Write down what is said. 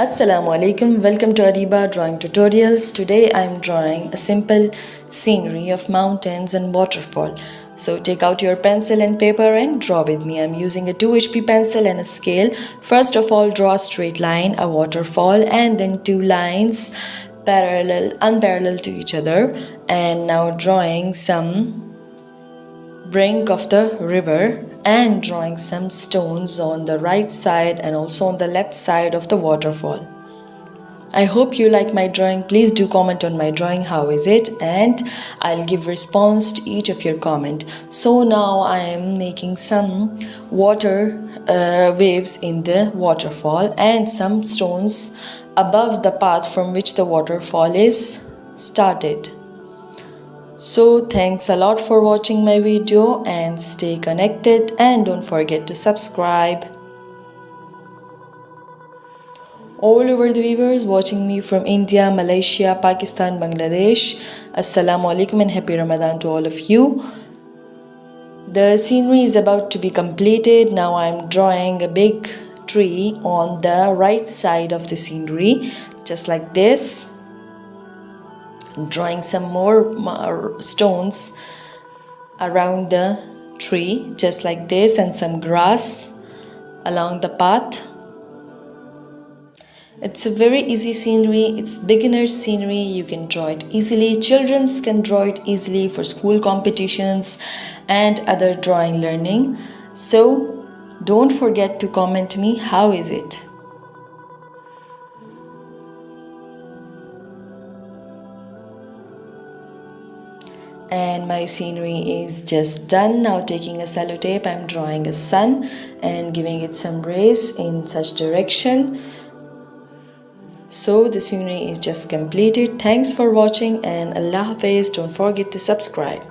Assalamu alaikum, welcome to Areebadrawingtutorials. Today I am drawing a simple scenery of mountains and waterfall. So take out your pencil and paper and draw with me. I am using a 2 HP pencil and a scale. First of all, draw a straight line, a waterfall, and then two lines unparalleled to each other. And now drawing some brink of the river and drawing some stones on the right side and also on the left side of the waterfall. I hope you like my drawing. Please do comment on my drawing, how is it, and I'll give response to each of your comment. So now I am making some water waves in the waterfall and some stones above the path from which the waterfall is started. So thanks a lot for watching my video and stay connected and don't forget to subscribe. All over the viewers watching me from India, Malaysia, Pakistan, Bangladesh, Assalamu alaikum and happy Ramadan to all of you. The scenery is about to be completed. Now I am drawing a big tree on the right side of the scenery, just like this. Drawing some more stones around the tree just like this and some grass along the path. It's a very easy scenery. It's beginner scenery. You can draw it easily. Children can draw it easily for school competitions and other drawing learning. So don't forget to comment me how is it. And my scenery is just done. Now taking a sellotape, I'm drawing a sun and giving it some rays in such direction. So the scenery is just completed. Thanks for watching and Allah Hafiz. Don't forget to subscribe.